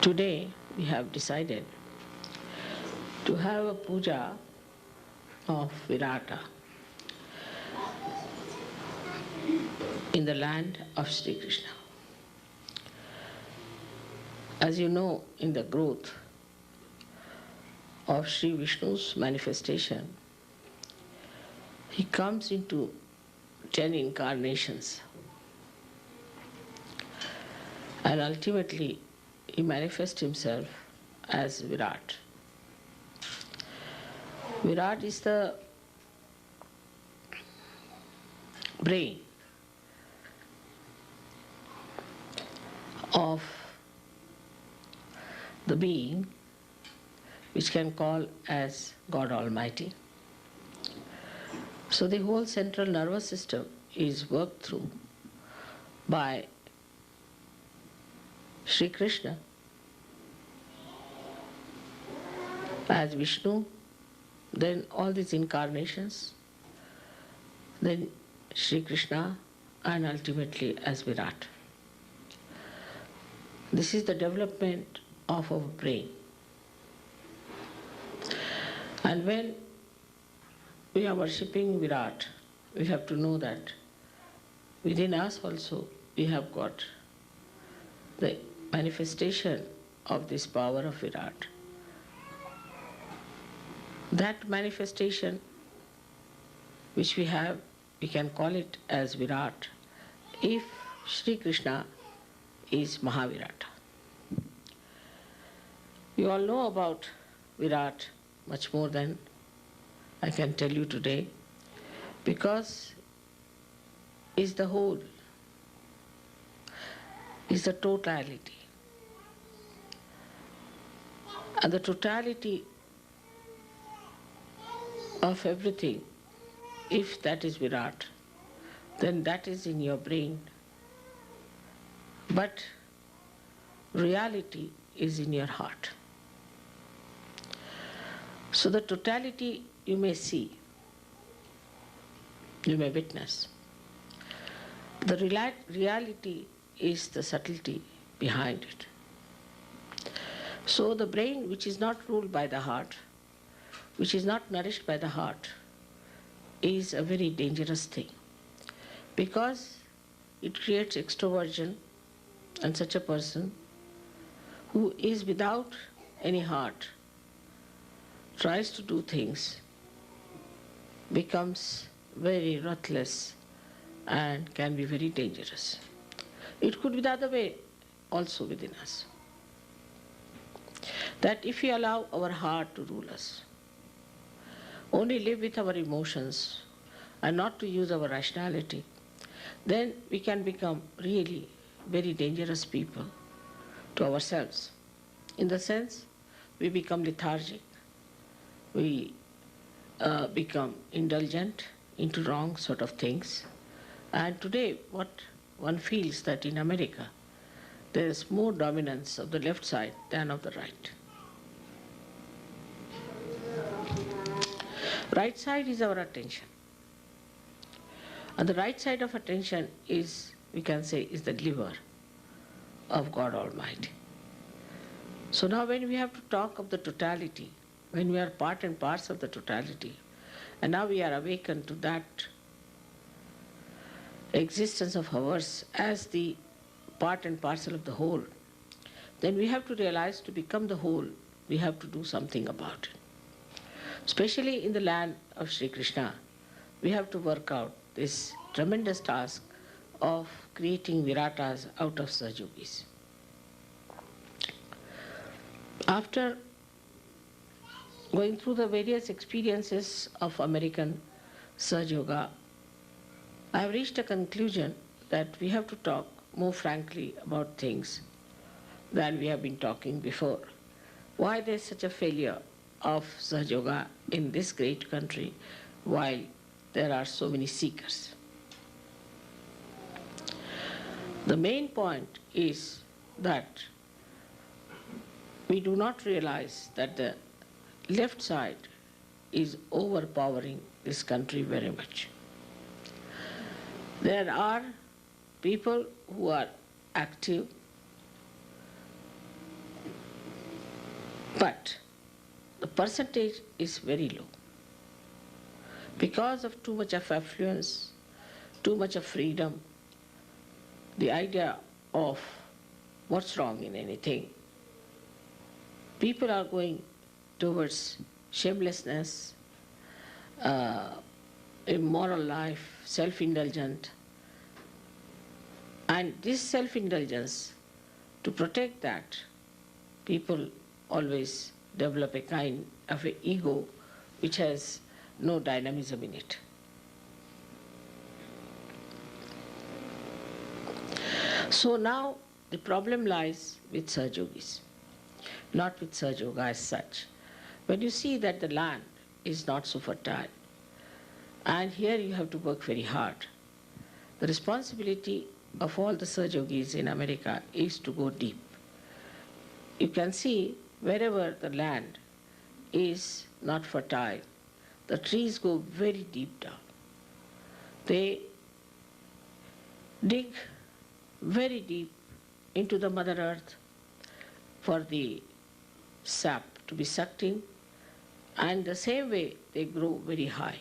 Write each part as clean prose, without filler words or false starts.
Today we have decided to have a puja of Virata in the land of Sri Krishna. As you know, in the growth of Sri Vishnu's manifestation, he comes into 10 incarnations, and ultimately he manifests himself as Virat. Virat is the brain of the being which can call as God Almighty. So the whole central nervous system is worked through by Sri Krishna as Vishnu, then all these incarnations, then Sri Krishna, and ultimately as Virat. This is the development of our brain. And when we are worshipping Virat, we have to know that within us also we have got the manifestation of this power of Virat. That manifestation which we have, we can call it as Virat if Sri Krishna is Mahavirata. You all know about Virat much more than I can tell you today, because is the whole, is the totality. And the totality of everything, if that is Virat, then that is in your brain. But reality is in your heart. So the totality you may see, you may witness. The reality is the subtlety behind it. So the brain, which is not ruled by the heart, which is not nourished by the heart, is a very dangerous thing, because it creates extroversion, and such a person who is without any heart tries to do things, becomes very ruthless and can be very dangerous. It could be the other way also within us, that if we allow our heart to rule us, only live with our emotions and not to use our rationality, then we can become really very dangerous people to ourselves. In the sense, we become lethargic, we become indulgent into wrong sort of things. And today what one feels that in America there is more dominance of the left side than of the right. Right side is our attention. And the right side of attention is, we can say, is the liver of God Almighty. So now when we have to talk of the totality, when we are part and parts of the totality, and now we are awakened to that existence of ours as the part and parcel of the whole, then we have to realize to become the whole, we have to do something about it. Especially in the land of Sri Krishna, we have to work out this tremendous task of creating Viratas out of Sahajogis. After going through the various experiences of American Sahaja, I have reached a conclusion that we have to talk more frankly about things than we have been talking before. Why there is such a failure of Sahaja in this great country while there are so many seekers? The main point is that we do not realize that the left side is overpowering this country very much. There are people who are active But the percentage is very low. Because of too much of affluence, too much of freedom, the idea of what's wrong in anything, people are going towards shamelessness, immoral life, self-indulgent. And this self-indulgence, to protect that, people always develop a kind of an ego which has no dynamism in it. So now the problem lies with Sahaja Yogis, not with Sahaja Yoga as such. When you see that the land is not so fertile, and here you have to work very hard, the responsibility of all the Sahaja Yogis in America is to go deep. You can see wherever the land is not fertile, the trees go very deep down. They dig very deep into the Mother Earth for the sap to be sucked in, and the same way they grow very high,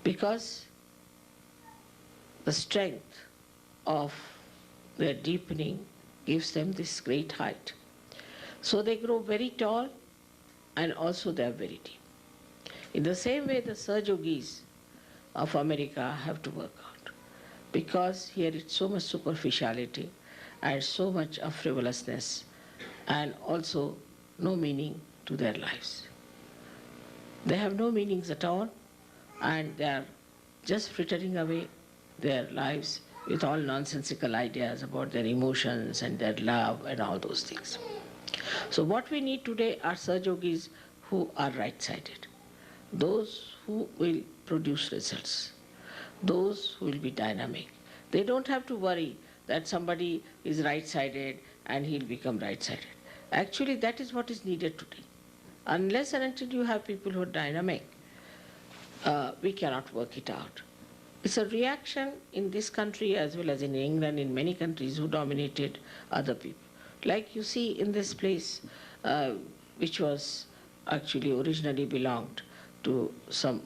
because the strength of their deepening gives them this great height. So they grow very tall, and also they are very deep. In the same way, the Sahaja Yogis of America have to work out, because here it's so much superficiality and so much of frivolousness, and also no meaning to their lives. They have no meanings at all, and they are just frittering away their lives with all nonsensical ideas about their emotions and their love and all those things. So what we need today are Sahaja Yogis who are right-sided, those who will produce results, those who will be dynamic. They don't have to worry that somebody is right-sided and he'll become right-sided. Actually, that is what is needed today. Unless and until you have people who are dynamic, we cannot work it out. It's a reaction in this country as well as in England, in many countries who dominated other people. Like you see in this place, which was actually originally belonged to some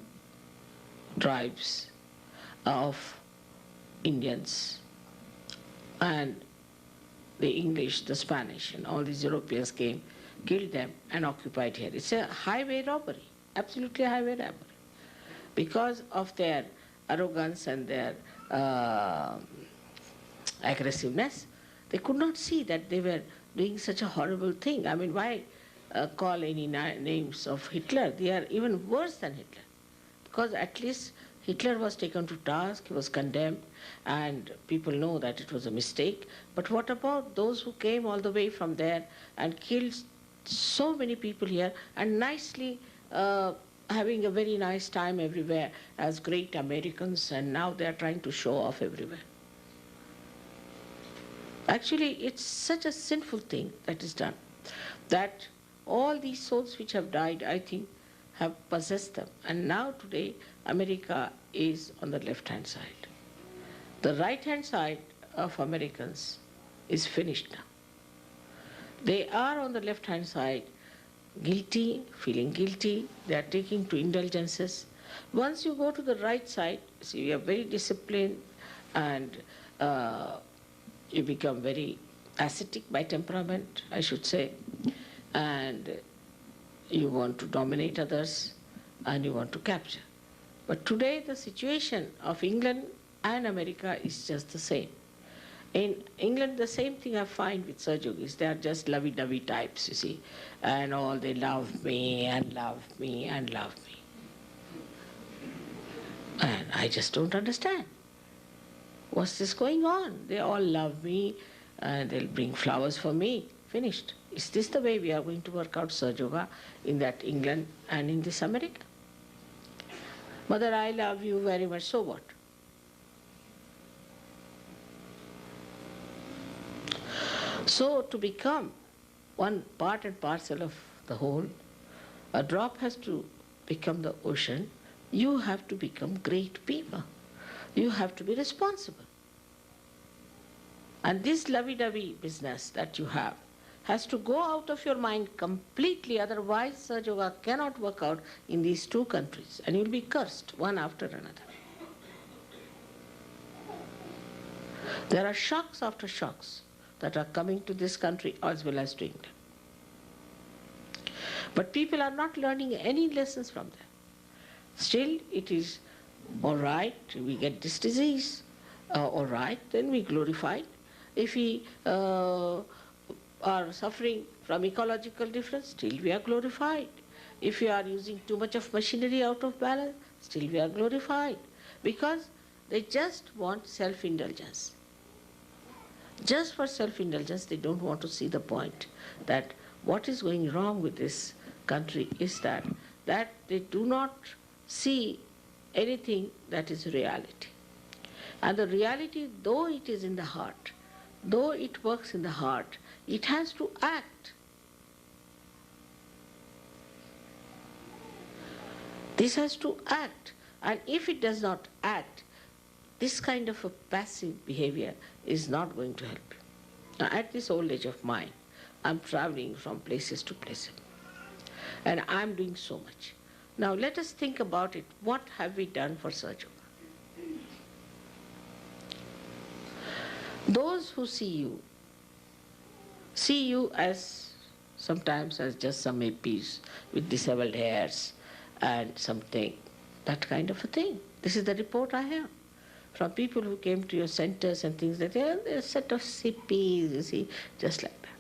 tribes of Indians, and the English, the Spanish, and all these Europeans came, killed them, and occupied here. It's a highway robbery, absolutely a highway robbery, because of their arrogance and their aggressiveness. They could not see that they were doing such a horrible thing. I mean, why call any names of Hitler? They are even worse than Hitler, because at least Hitler was taken to task, he was condemned, and people know that it was a mistake. But what about those who came all the way from there and killed so many people here, and nicely having a very nice time everywhere as great Americans, and now they are trying to show off everywhere? Actually, it's such a sinful thing that is done, that all these souls which have died, I think, have possessed them. And now today, America is on the left-hand side. The right-hand side of Americans is finished now. They are on the left-hand side, guilty, feeling guilty, they are taking to indulgences. Once you go to the right side, see, you are very disciplined, and you become very ascetic by temperament, I should say, and you want to dominate others, and you want to capture. But today the situation of England and America is just the same. In England, the same thing I find with Sahaja Yogis. They are just lovey-dovey types, you see, and all they love me and love me and love me. And I just don't understand. What's this going on? They all love me, and they'll bring flowers for me. Finished. Is this the way we are going to work out Sahaja Yoga in that England and in this America? Mother, I love you very much, so what? So to become one part and parcel of the whole, a drop has to become the ocean. You have to become great people. You have to be responsible. And this lovey-dovey business that you have has to go out of your mind completely, otherwise Sahaja Yoga cannot work out in these two countries and you'll be cursed one after another. There are shocks after shocks that are coming to this country as well as to England. But people are not learning any lessons from them. Still, it is all right, we get this disease, all right, then we glorify it. If we are suffering from ecological difference, still we are glorified. If we are using too much of machinery out of balance, still we are glorified. Because they just want self-indulgence. Just for self-indulgence, they don't want to see the point that what is going wrong with this country is that they do not see anything that is reality. And the reality, though it is in the heart, though it works in the heart, it has to act. This has to act. And if it does not act, this kind of a passive behavior is not going to help you. Now, at this old age of mine, I'm traveling from places to places. And I'm doing so much. Now, let us think about it. What have we done for Sahaja Yoga? Those who see you as sometimes as just some APs with disheveled hairs and something, that kind of a thing. This is the report I have from people who came to your centers and things like that. They're a set of CPs, you see, just like that.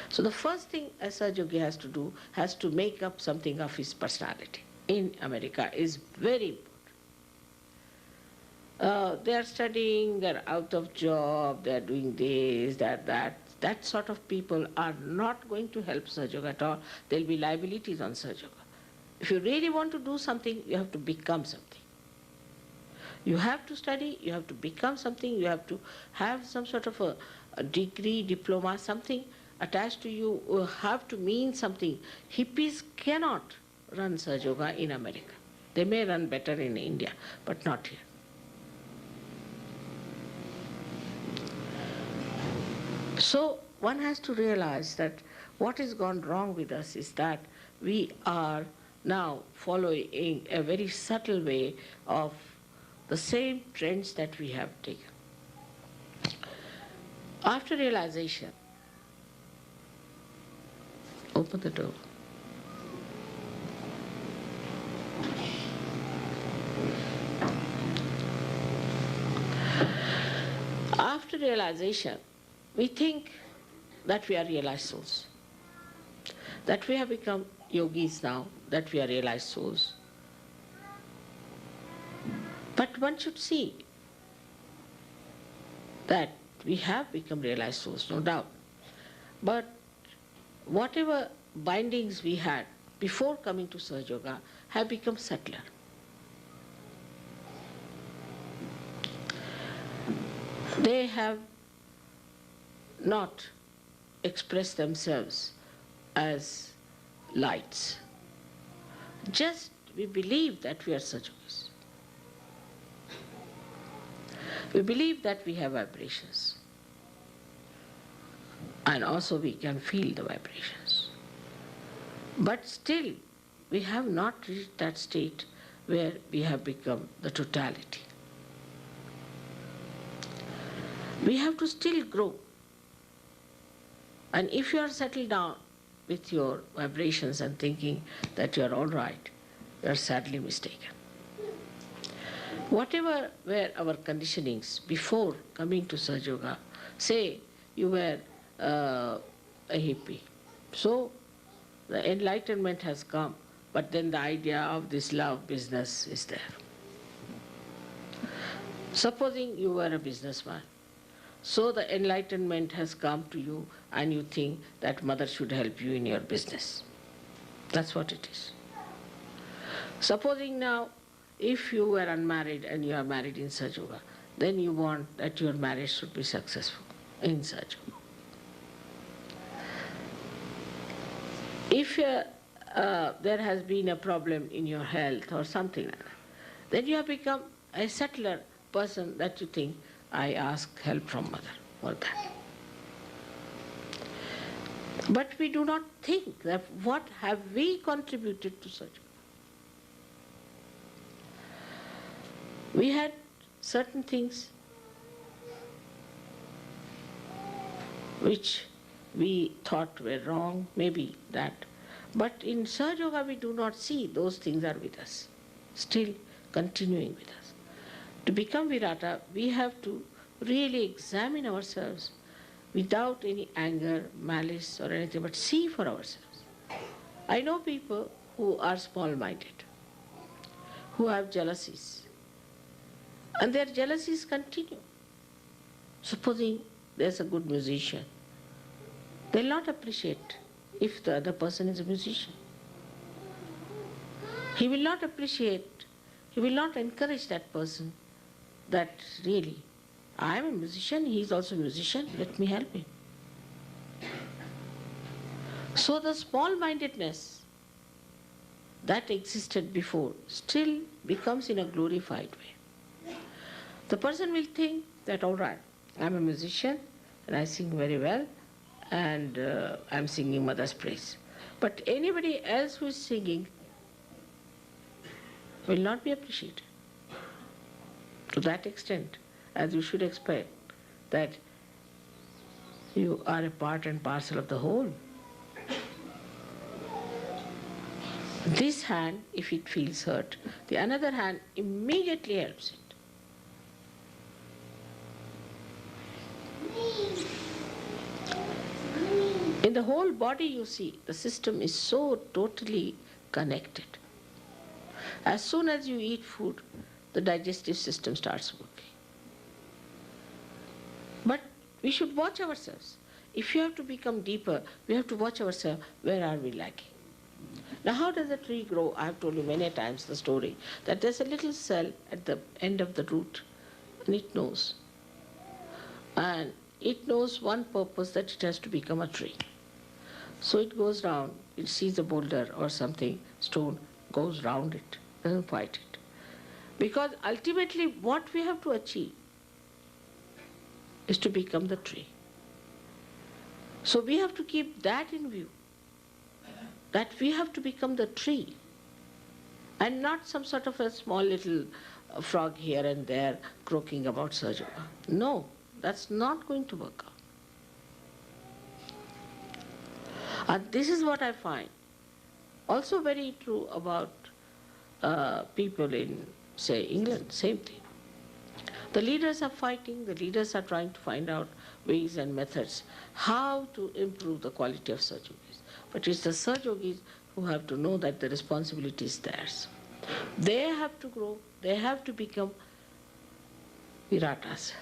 So the first thing a Sahaja Yogi has to do, has to make up something of his personality. In America is very important. They are studying, they are out of job, they are doing this, that. That sort of people are not going to help Sahaja Yoga at all. There will be liabilities on Sahaja Yoga. If you really want to do something, you have to become something. You have to study, you have to become something, you have to have some sort of a degree, diploma, something attached to you, have to mean something. Hippies cannot run Sahaja Yoga in America. They may run better in India, but not here. So one has to realize that what has gone wrong with us is that we are now following a very subtle way of the same trends that we have taken. After realization, open the door. After realization, we think that we are realized souls, that we have become yogis now, that we are realized souls. But one should see that we have become realized souls, no doubt. But whatever bindings we had before coming to Sahaja Yoga have become subtler. They have not expressed themselves as lights. Just we believe that we are Sahaja Yogis. We believe that we have vibrations. And also we can feel the vibrations. But still, we have not reached that state where we have become the totality. We have to still grow. And if you are settled down with your vibrations and thinking that you are all right, you are sadly mistaken. Whatever were our conditionings before coming to Sahaja Yoga, say you were a hippie. So the enlightenment has come, but then the idea of this love business is there. Supposing you were a businessman, so the enlightenment has come to you and you think that mother should help you in your business. That's what it is. Supposing now, if you were unmarried and you are married in Sahaja Yoga, then you want that your marriage should be successful in Sahaja Yoga. If there has been a problem in your health or something like that, then you have become a settler person that you think, I ask help from mother for that. But we do not think that what have we contributed to such. We had certain things which we thought were wrong, maybe that. But in Sahaja Yoga we do not see those things are with us, still continuing with us. To become Virata, we have to really examine ourselves without any anger, malice or anything, but see for ourselves. I know people who are small-minded, who have jealousies, and their jealousies continue. Supposing there's a good musician, they'll not appreciate if the other person is a musician. He will not appreciate, he will not encourage that person that really, I am a musician, he is also a musician, let me help him. So the small-mindedness that existed before still becomes in a glorified way. The person will think that, all right, I'm a musician and I sing very well and I'm singing Mother's praise. But anybody else who is singing will not be appreciated. To that extent, as you should expect, that you are a part and parcel of the whole. This hand, if it feels hurt, the another hand immediately helps it. In the whole body, you see, the system is so totally connected. As soon as you eat food, the digestive system starts working. But we should watch ourselves. If you have to become deeper, we have to watch ourselves, where are we lacking? Now how does a tree grow? I have told you many times the story, that there's a little cell at the end of the root, and it knows. And it knows one purpose, that it has to become a tree. So it goes round, it sees a boulder or something, stone, goes round it, doesn't fight it. Because ultimately what we have to achieve is to become the tree. So we have to keep that in view, that we have to become the tree and not some sort of a small little frog here and there croaking about Sahaja. No, that's not going to work out. And this is what I find also very true about people in, say, England, same thing. The leaders are fighting, the leaders are trying to find out ways and methods how to improve the quality of Sahaja Yogis. But it's the Sahaja Yogis who have to know that the responsibility is theirs. They have to grow, they have to become Viratas.